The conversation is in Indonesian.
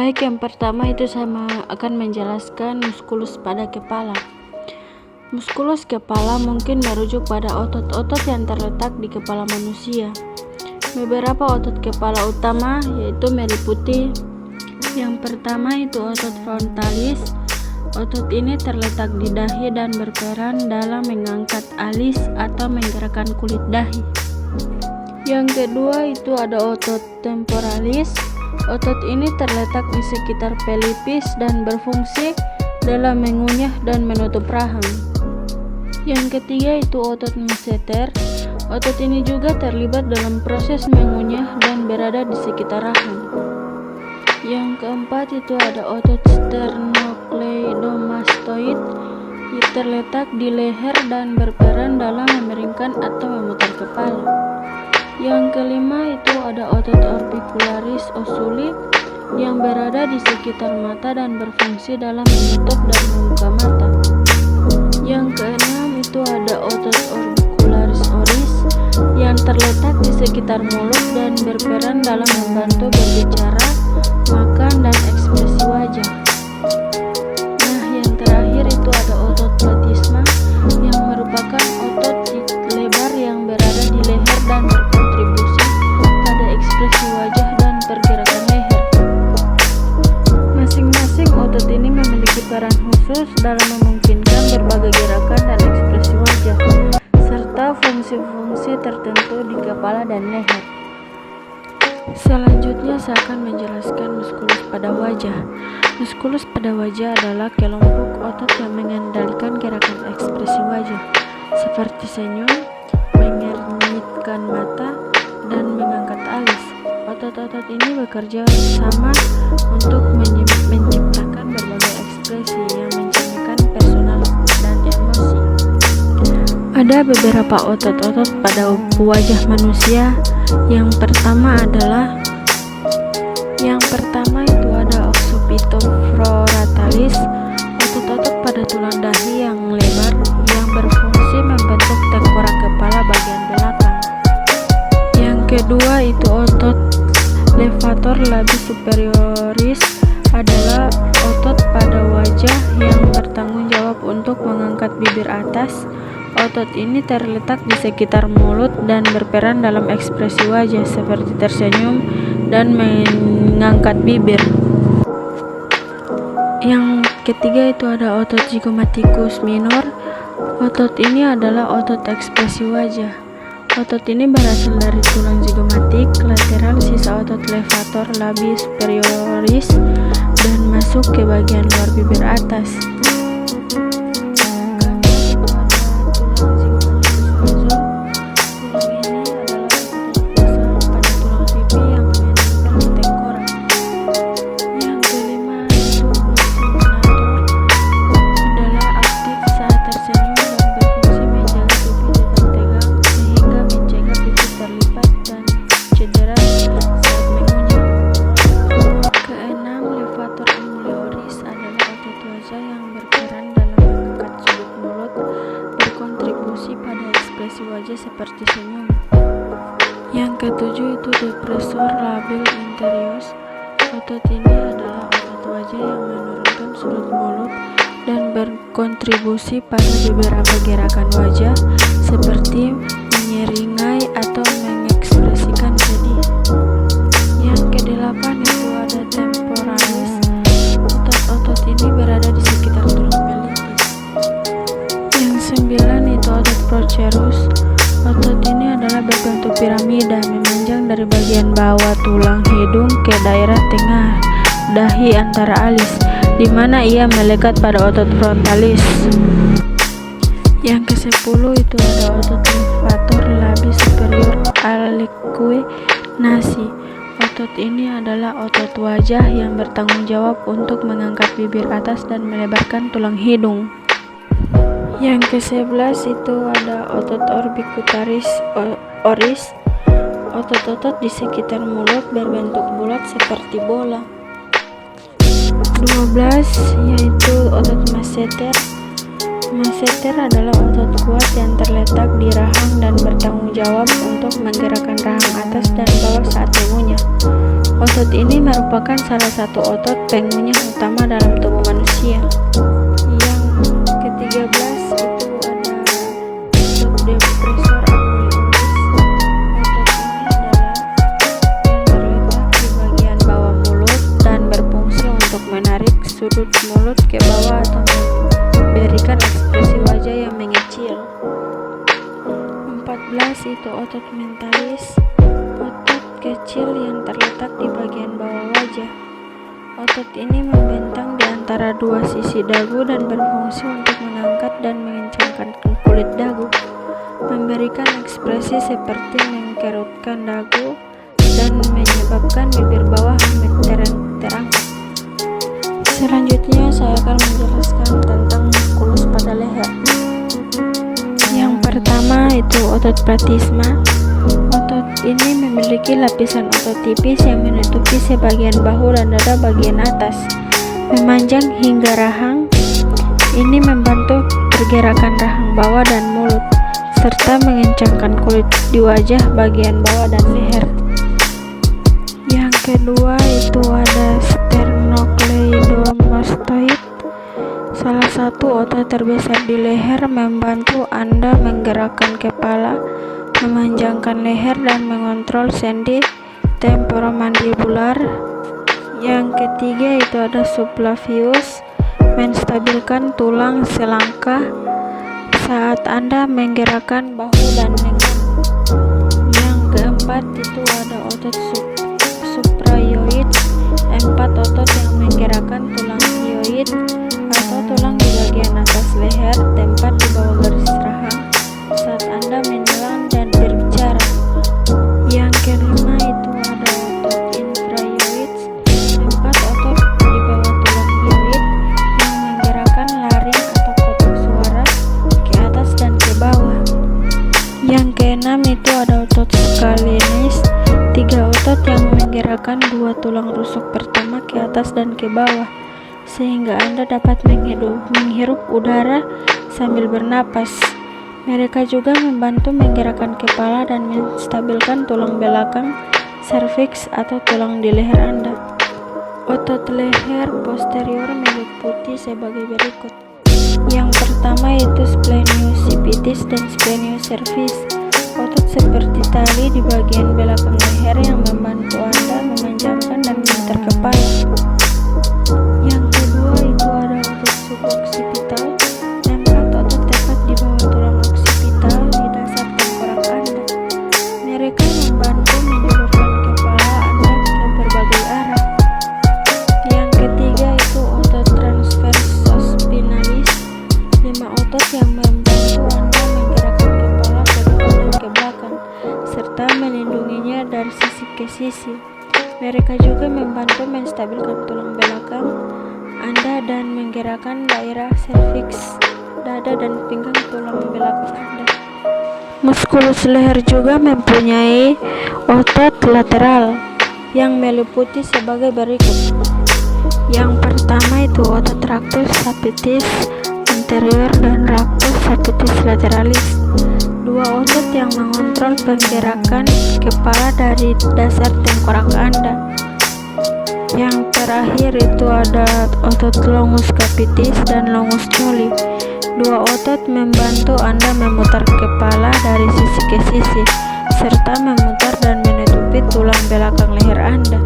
Baik, yang pertama itu sama akan menjelaskan muskulus pada kepala. Muskulus kepala mungkin merujuk pada otot-otot yang terletak di kepala manusia. Beberapa otot kepala utama yaitu meliputi yang pertama itu otot frontalis. Otot ini terletak di dahi dan berperan dalam mengangkat alis atau menggerakkan kulit dahi. Yang kedua itu ada otot temporalis. Otot ini terletak di sekitar pelipis dan berfungsi dalam mengunyah dan menutup rahang. Yang ketiga itu otot masseter. Otot ini juga terlibat dalam proses mengunyah dan berada di sekitar rahang. Yang keempat itu ada otot sternocleidomastoid, yang terletak di leher dan berperan dalam memeringkan atau memutar kepala. Yang kelima itu ada otot orbicularis oculi yang berada di sekitar mata dan berfungsi dalam menutup dan membuka mata. Yang keenam itu ada otot orbicularis oris yang terletak di sekitar mulut dan berperan dalam membantu berbicara, makan, dan ekspresi wajah. Nah, yang terakhir itu ada otot platisma yang merupakan otot lebar yang berada di leher dan berkontribusi pada ekspresi wajah dan pergerakan leher. Masing-masing otot ini memiliki peran khusus dalam memungkinkan berbagai gerakan dan ekspresi wajah, serta fungsi-fungsi tertentu di kepala dan leher. Selanjutnya saya akan menjelaskan muskulus pada wajah. Muskulus pada wajah adalah kelompok otot yang mengendalikan gerakan ekspresi wajah, seperti senyum, mengernyitkan mata, dan mengangkat alis. Otot-otot ini bekerja sama untuk menciptakan berbagai ekspresi yang mencerminkan personal dan emosi. Ada beberapa otot-otot pada wajah manusia. Yang pertama itu ada occipitofloratalis, otot-otot pada tulang dahi yang lebar yang berfungsi membentuk tengkorak kepala bagian belakang. Yang kedua itu otot levator labis superioris, adalah otot pada wajah yang bertanggung jawab untuk mengangkat bibir atas. Otot ini terletak di sekitar mulut dan berperan dalam ekspresi wajah seperti tersenyum dan mengangkat bibir. Yang ketiga itu ada otot zygomaticus minor. Otot ini adalah otot ekspresi wajah. Otot ini berasal dari tulang zygomatik lateral sisa otot levator labis superioris dan masuk ke bagian luar bibir atas. Seperti senyum. Yang ketujuh itu depressor labial interius. Otot ini adalah otot wajah yang menurunkan sudut mulut dan berkontribusi pada beberapa gerakan wajah seperti menyeringai atau mengekspresikan sedih. Yang kedelapan itu ada temporalis. Otot-otot ini berada di sekitar tulang pelipis. Yang sembilan itu otot procerus. Otot ini adalah berbentuk piramida memanjang dari bagian bawah tulang hidung ke daerah tengah dahi antara alis, di mana ia melekat pada otot frontalis. Yang ke-10 itu ada otot levator labis superior aliquer nasi. Otot ini adalah otot wajah yang bertanggung jawab untuk mengangkat bibir atas dan melebarkan tulang hidung. Yang ke-11 itu ada otot orbicularis oris. Otot-otot di sekitar mulut berbentuk bulat seperti bola. 12 yaitu otot masseter. Masseter adalah otot kuat yang terletak di rahang dan bertanggung jawab untuk menggerakkan rahang atas dan bawah saat mengunyah. Otot ini merupakan salah satu otot pengunyah utama dalam tubuh manusia. Yang ke-13 itu ada otot depressor anguliculus. Otot ini adalah yang terletak di bagian bawah mulut dan berfungsi untuk menarik sudut mulut ke bawah atau memberikan ekspresi wajah yang mengecil. 14 itu otot mentalis, otot kecil yang terletak di bagian bawah wajah. Otot ini membentang di antara dua sisi dagu dan berfungsi untuk mengangkat dan mengencangkan kulit dagu, memberikan ekspresi seperti mengkerutkan dagu dan menyebabkan bibir bawah terang. Selanjutnya saya akan menjelaskan tentang muskulus pada leher. Yang pertama itu otot platysma. Otot ini memiliki lapisan otot tipis yang menutupi sebagian bahu dan dada bagian atas, memanjang hingga rahang. Ini membantu pergerakan rahang bawah dan mulut, serta mengencangkan kulit di wajah bagian bawah dan leher. Yang kedua itu ada sternocleidomastoid. Salah satu otot terbesar di leher, membantu Anda menggerakkan kepala, memanjangkan leher dan mengontrol sendi temporomandibular. Yang ketiga itu ada subclavius, menstabilkan tulang selangkah saat Anda menggerakkan bahu dan lengan. Yang keempat itu ada otot suprayoid, 4 otot yang menggerakkan tulang hyoid atau tulang di bagian atas leher, tempat di bawah garis rahang saat Anda menyelam dan berbicara. Yang kelima itu ada otot infrayoid, 4 otot di bawah tulang hyoid yang menggerakkan laring atau kotak suara ke atas dan ke bawah. Yang keenam itu ada otot scalenus, 3 otot yang menggerakkan 2 tulang rusuk pertama ke atas dan ke bawah, sehingga Anda dapat menghirup udara sambil bernapas. Mereka juga membantu menggerakkan kepala dan menstabilkan tulang belakang, serviks atau tulang di leher Anda. Otot leher posterior meliputi sebagai berikut. Yang pertama itu spleniocippitis dan spleniocervis, otot seperti tali di bagian belakang leher yang membantu Anda memanjangkan dan memutar kepala. Yang kedua itu ada otot suboccipital, 4 otot tepat di bawah tulang occipital di dasar tengkorak Anda. Mereka membantu menjulurkan kepala Anda ke berbagai arah. Yang ketiga itu otot transversus spinalis, 5 otot yang membantu Anda menggerakkan kepala ke depan dan ke belakang, serta melindunginya dari sisi ke sisi. Mereka juga membantu menstabilkan tulang belakang Anda dan menggerakkan daerah serviks, dada dan pinggang tulang belakang Anda. Muskulus leher juga mempunyai otot lateral yang meliputi sebagai berikut. Yang pertama itu otot rectus sapitis anterior dan rectus sapitis lateralis, 2 otot yang mengontrol penggerakan kepala dari dasar tengkorak Anda. Yang terakhir itu ada otot longus capitis dan longus coeli, 2 otot membantu Anda memutar kepala dari sisi ke sisi, serta memutar dan menutupi tulang belakang leher Anda.